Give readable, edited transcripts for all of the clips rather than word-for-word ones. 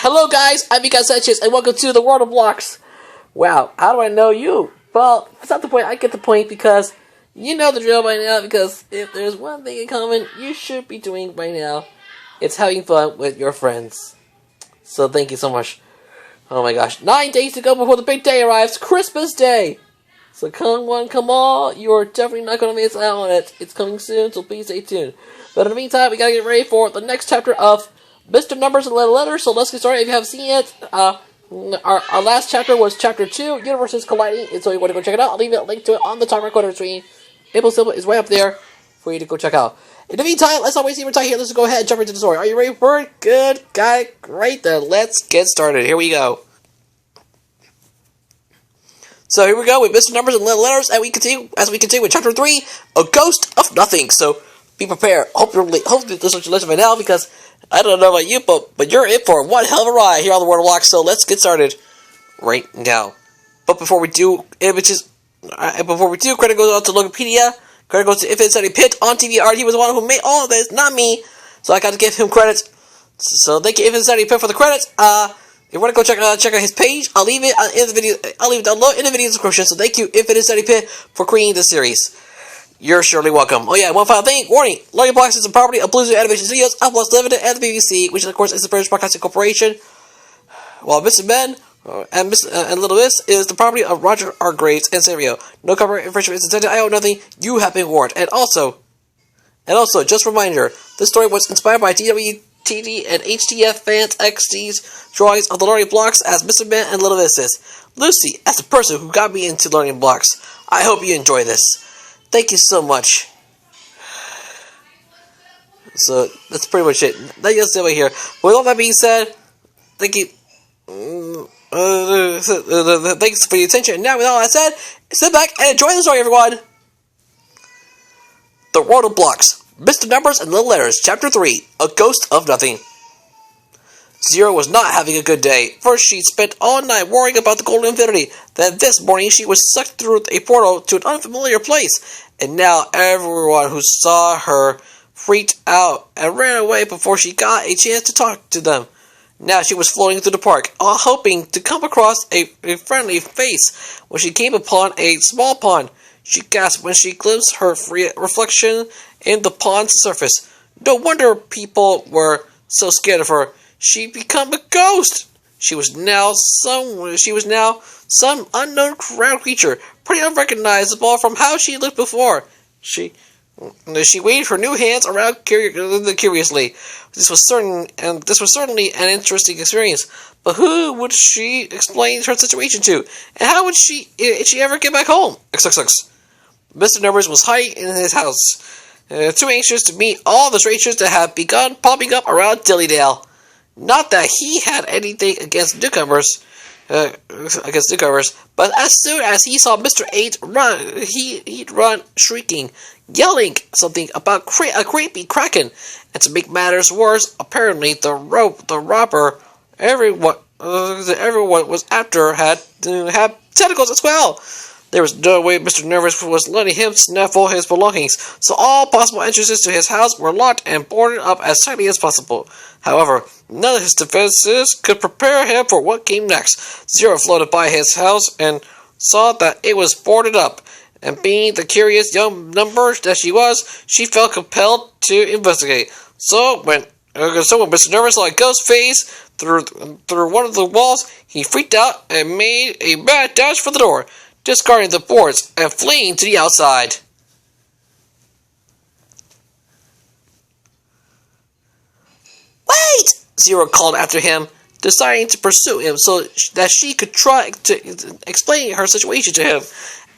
Hello guys, I'm Mika Sanchez, and welcome to the World of Blocks. Wow, how do I know you? Well, that's not the point. I get the point because you know the drill by now, because if there's one thing in common you should be doing by now, it's having fun with your friends. So thank you so much. Oh my gosh, 9 days to go before the big day arrives, Christmas Day! So come one, come all, you're definitely not going to miss out on it. It's coming soon, so please stay tuned. But in the meantime, we gotta get ready for the next chapter of Mr. Numbers and Little Letters, so let's get started. If you haven't seen it, our last chapter was Chapter 2, Universes Colliding, and so you want to go check it out. I'll leave a link to it on the top right corner of the screen. Maple Symbol is right up there for you to go check out. In the meantime, let's not waste any more time here. Let's go ahead and jump into the story. Are you ready for it? Good, got it, great, then let's get started. Here we go. So here we go with Mr. Numbers and Little Letters, and we continue with Chapter 3, A Ghost of Nothing. So be prepared. Hopefully this is what you listen by now, because I don't know about you, but you're in for one hell of a ride here on the World of Blocks. So let's get started right now. But before we do, credit goes out to Logopedia. Credit goes to Infinite Study Pit on TV Art. He was the one who made all of this, not me. So I got to give him credit. So thank you, Infinite Study Pit, for the credits. If you want to go check out his page, I'll leave it in the video. I'll leave it down below in the video description. So thank you, Infinite Study Pit, for creating this series. You're surely welcome. Oh yeah, one final thing. Warning: Learning Blocks is a property of Blue Zoo Animation Studios, Uploads Limited, and the BBC, which of course is the British Broadcasting Corporation. While Mr. Ben and Little Miss is the property of Roger R. Graves and Sanrio. No copyright infringement is intended. I owe nothing. You have been warned. And also, just a reminder: this story was inspired by DWTD and HTF fans XD's drawings of the Learning Blocks as Mr. Ben and Little Miss is. Lucy, as the person who got me into Learning Blocks. I hope you enjoy this. Thank you so much. So, that's pretty much it. Nothing else to say over here. With all that being said, thank you. Thanks for your attention. And now, with all that said, sit back and enjoy the story, everyone. The World of Blocks. Mr. Numbers and Little Letters, Chapter 3, A Ghost of Nothing. Zero was not having a good day. First, she spent all night worrying about the Golden Infinity. Then this morning, she was sucked through a portal to an unfamiliar place. And now everyone who saw her freaked out and ran away before she got a chance to talk to them. Now she was floating through the park, all hoping to come across a friendly face. When she came upon a small pond, she gasped when she glimpsed her reflection in the pond's surface. No wonder people were so scared of her. She'd become a ghost. She was now some unknown ground creature, pretty unrecognizable from how she looked before. She waved her new hands around curiously. This was certainly an interesting experience. But who would she explain her situation to? And how would she ever get back home? XXX. Mr. Numbers was hiding in his house, too anxious to meet all the strangers that had begun popping up around Dillydale. Not that he had anything against newcomers, but as soon as he saw Mr. 8 run, he'd run shrieking, yelling something about a creepy kraken. And to make matters worse, apparently the robber everyone was after had tentacles as well. There was no way Mr. Nervous was letting him snaffle his belongings, so all possible entrances to his house were locked and boarded up as tightly as possible. However, none of his defenses could prepare him for what came next. Zero floated by his house and saw that it was boarded up, and being the curious young number that she was, she felt compelled to investigate. So when Mr. Nervous saw a ghost face through one of the walls, he freaked out and made a mad dash for the door, discarding the boards and fleeing to the outside. Wait! Zero called after him, deciding to pursue him so that she could try to explain her situation to him.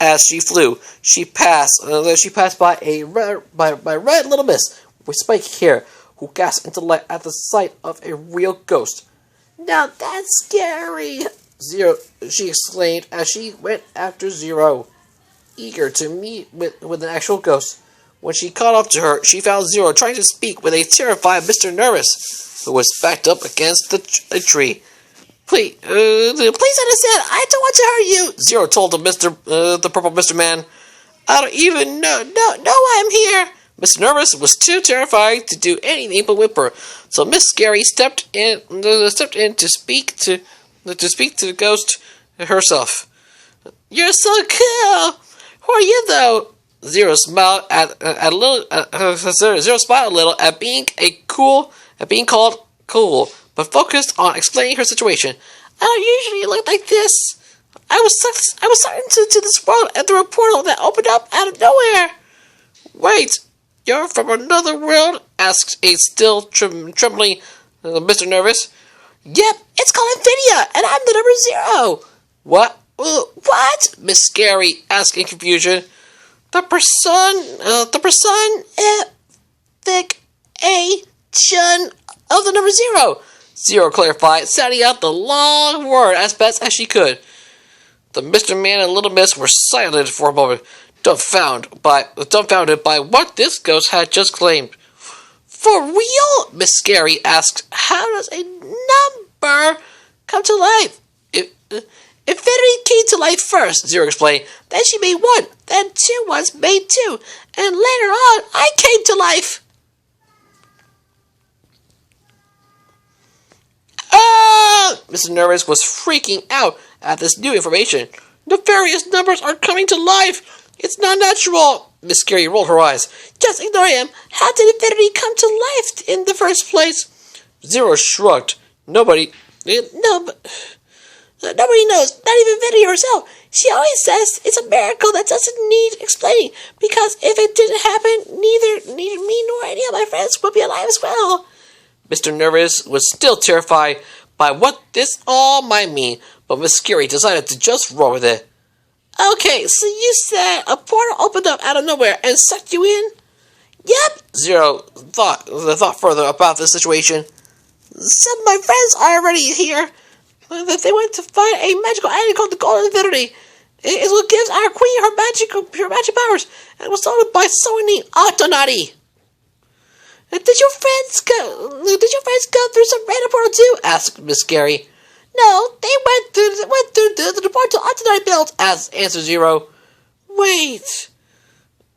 As she flew, she passed by Red Little Miss with spiky hair, who gasped into life at the sight of a real ghost. Now that's scary! Zero, she exclaimed as she went after Zero, eager to meet with an actual ghost. When she caught up to her, she found Zero trying to speak with a terrified Mr. Nervous, who was backed up against a tree. Please understand, I don't want to hurt you, Zero told the Purple Mr. Man. I don't even know why I'm here. Mr. Nervous was too terrified to do anything but whimper, so Miss Scary stepped in to speak to the ghost herself. "You're so cool. Who are you, though?" Zero smiled Zero smiled a little at being called cool, but focused on explaining her situation. "I don't usually look like this. I was sucked into this world through a portal that opened up out of nowhere." "Wait, you're from another world?" asked a still trembling Mr. Nervous. "Yep, it's called Infidia, and I'm the number 0. "What? What?" Miss Scary asked in confusion. The personification of the number 0. Zero clarified, sounding out the long word as best as she could. The Mr. Man and Little Miss were silent for a moment, dumbfounded by what this ghost had just claimed. "For real?" Miss Scary asked. "How does a number come to life?" "Infinity came to life first," Zero explained. "Then she made 1. Then 2 ones made 2. And later on, I came to life." "Ah!" Mr. Nervous was freaking out at this new information. "Nefarious numbers are coming to life. It's not natural." Miss Scary rolled her eyes. "Just ignore him. How did Infinity come to life in the first place?" Zero shrugged. Nobody knows, not even Infinity herself. She always says it's a miracle that doesn't need explaining, because if it didn't happen, neither me nor any of my friends would be alive as well. Mr. Nervous was still terrified by what this all might mean, but Miss Scary decided to just roll with it. "Okay, so you said a portal opened up out of nowhere and sucked you in?" "Yep." Zero thought further about the situation. "Some of my friends are already here. They went to find a magical item called the Golden Infinity. It's what gives our queen her magic powers, and it was stolen by someone named Octonaughty." Did your friends go through some random portal too?" asked Miss Scary. "No, they went through the portal Octonaughty built," answered Zero. Wait,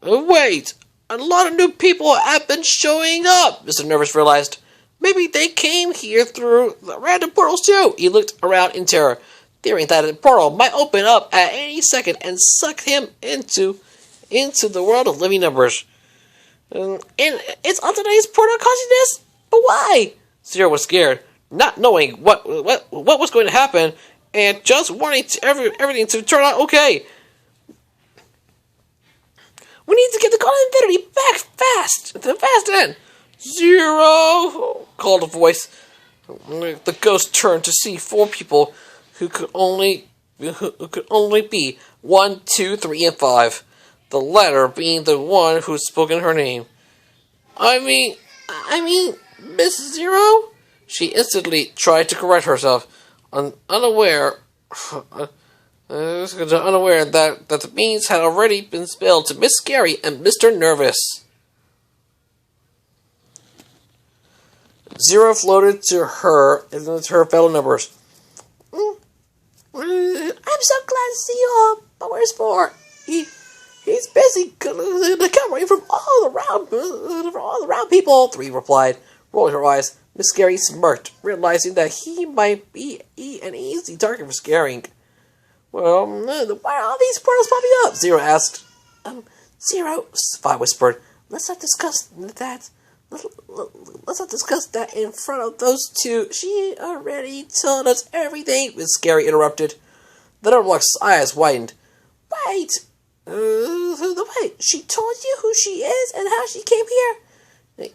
a lot of new people have been showing up, Mr. Nervous realized. Maybe they came here through the random portals too. He looked around in terror, fearing that the portal might open up at any second and suck him into the world of living numbers. And it's Octonaughty's portal causing this? But why? Zero was scared, not knowing what was going to happen, and just wanting everything to turn out okay. "We need to get the Golden Infinity back fast then." "Zero!" called a voice. The ghost turned to see 4 people who could only be 1, 2, 3, and 5. The latter being the one who'd spoken her name. I mean, Miss Zero? She instantly tried to correct herself, unaware that the beans had already been spilled to Miss Scary and Mr. Nervous. Zero floated to her and to her fellow numbers. "I'm so glad to see you all, but where's Four? He's busy recovering from all the round people," 3 replied, rolling her eyes. Miss Scary smirked, realizing that he might be an easy target for scaring. "Well, why are all these portals popping up?" Zero asked. Zero, 5 whispered. Let's not discuss that in front of those 2. She already told us everything," Miss Scary interrupted. The Numberlock's eyes widened. Wait, she told you who she is and how she came here?"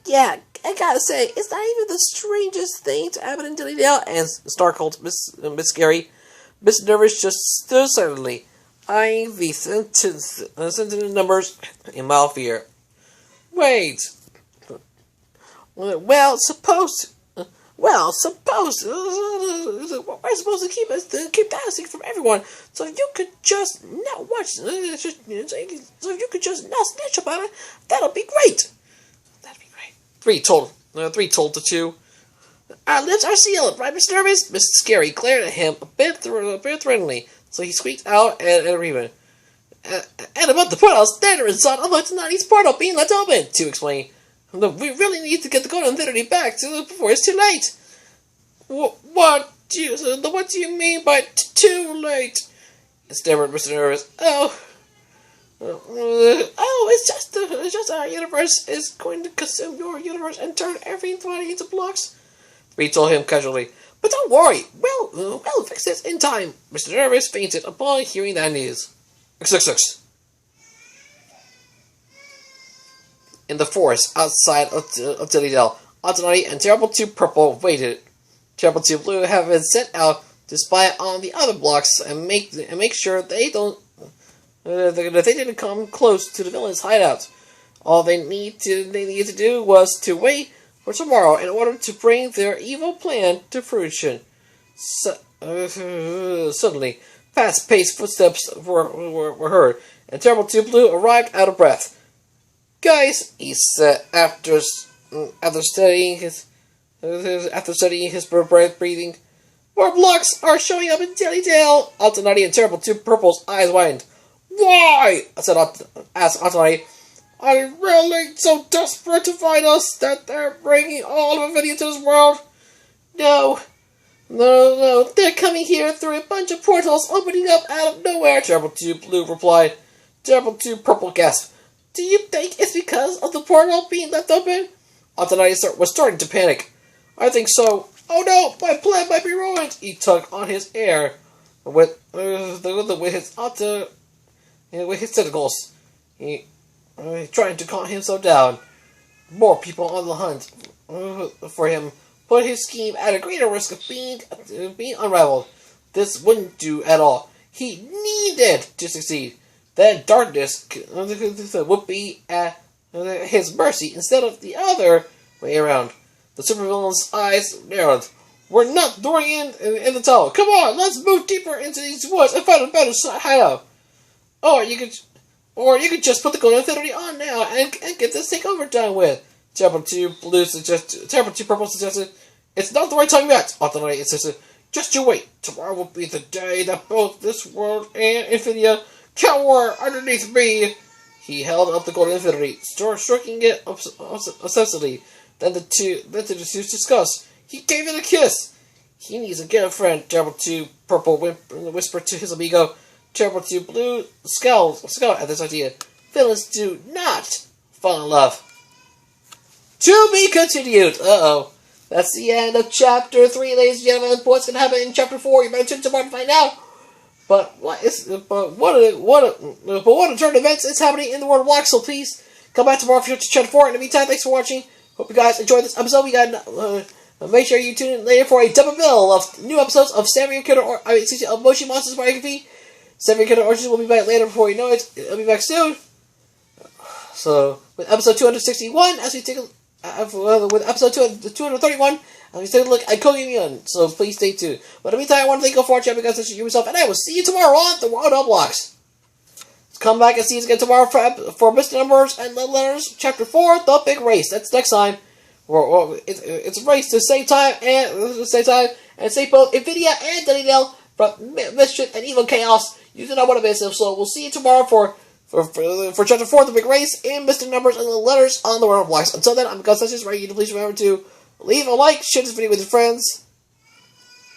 "Yeah, I gotta say, it's not even the strangest thing to happen in Dillydale," and startled Miss Scary. Miss Nervous just stood silently, eyeing the sentient numbers in mild fear. "Wait. Well, suppose we're supposed to keep that a secret from everyone. So if you could just not watch, so if you could just not snitch about it, that'll be great." "That'd be great." Three told the 2. "Our lips are sealed, right, Mr. Nervous?" Miss Scary glared at him a bit threateningly, so he squeaked out at agreement. And about the portals, they're inside of Atanari's portal being left open, to explain. We really need to get the Golden Infinity back before it's too late. What do you mean by too late? Stammered Mr. Nervous. It's just our universe is going to consume your universe and turn everything into blocks. We told him casually. But don't worry, we'll fix this in time. Mr. Nervous fainted upon hearing that news. XXX. In the forest outside of Dillydale, Atanari and Terrible 2 Purple waited. Terrible 2 Blue have been sent out to spy on the other blocks and make sure they didn't come close to the villain's hideout. All they needed to do was to wait for tomorrow in order to bring their evil plan to fruition. Suddenly, fast-paced footsteps were heard, and Terrible 2 Blue arrived out of breath. Guys, he said after studying his breathing, more blocks are showing up in Dillydale. Atanari and Terrible 2 Purple's eyes widened. Why? asked Atanari. Are they really so desperate to find us that they're bringing all of Avidia to this world? No, they're coming here through a bunch of portals opening up out of nowhere, Terrible 2 Blue replied. Terrible 2 Purple gasped. Do you think it's because of the portal being left open? Atanari was starting to panic. I think so. Oh no, my plan might be ruined. He tugged on his hair with his tentacles. He trying to calm himself down. More people on the hunt for him put his scheme at a greater risk of being unraveled. This wouldn't do at all. He needed to succeed. Then darkness would be at his mercy instead of the other way around. The supervillain's eyes narrowed. We're not throwing in the towel. Come on, let's move deeper into these woods and find a better hideout. Or you could just put the Golden Infinity on now and get this takeover done with. Terrible 2 Purple suggested. It's not the right time yet, Atanari insisted. Just you wait. Tomorrow will be the day that both this world and Infinia cower underneath me. He held up the Golden Infinity, stroking it obsessively. Then the two discussed. He gave it a kiss. He needs a girlfriend, Terrible 2 Purple whispered to his amigo. Terrible 2 Blue scowled at this idea. Villains do not fall in love. To be continued. That's the end of Chapter 3, ladies and gentlemen. What's going to happen in Chapter 4? You better tune tomorrow to find out. But what a turn of events is happening in the world of Blox, so please come back tomorrow for Chapter 4. In the meantime, thanks for watching. Hope you guys enjoyed this episode. We got make sure you tune in later for a double bill of new episodes of of Moshi Monsters Biography. Samurai Killer Origins will be back later before you know it. It'll be back soon. So, with episode 261, as we take a with episode 231, as we take a look at Kogemon. So, please stay tuned. But in the meantime, I want to thank you for watching. You guys, yourself, and I will see you tomorrow on the World of Blox. Come back and see us again tomorrow for Mr. Numbers and the Letters, Chapter 4, The Big Race. That's next time. It's a race to save time and save both Infidia and Dillydale from mischief and evil chaos. You do not want to miss them, so we'll see you tomorrow for Chapter 4, The Big Race, and Mr. Numbers and the Letters on the World of Blox. Until then, I'm Gus right. You to please remember to leave a like, share this video with your friends.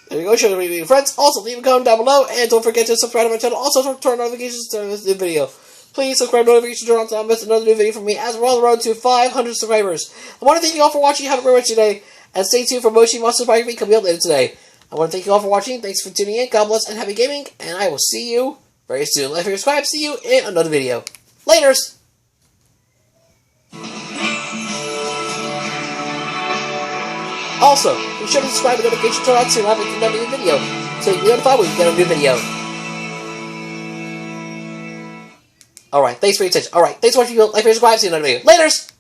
There you go, share the video with your friends. Also, leave a comment down below, and don't forget to subscribe to my channel. Also, turn notifications to this new video. Please subscribe, notifications turn on so I don't miss another new video from me as we're on the road to 500 subscribers. I want to thank you all for watching. Have a great rest of your day, and stay tuned for Moshi Monsters Biography coming up later today. I want to thank you all for watching. Thanks for tuning in. God bless and happy gaming. And I will see you very soon. Like, subscribe. See you in another video. Laters! Also, be sure to subscribe and notification turn on so you'll have a new video. So you can be notified when you get a new video. Alright, thanks for your attention. Alright, thanks for watching. Like, subscribe. See you in another video. Laters!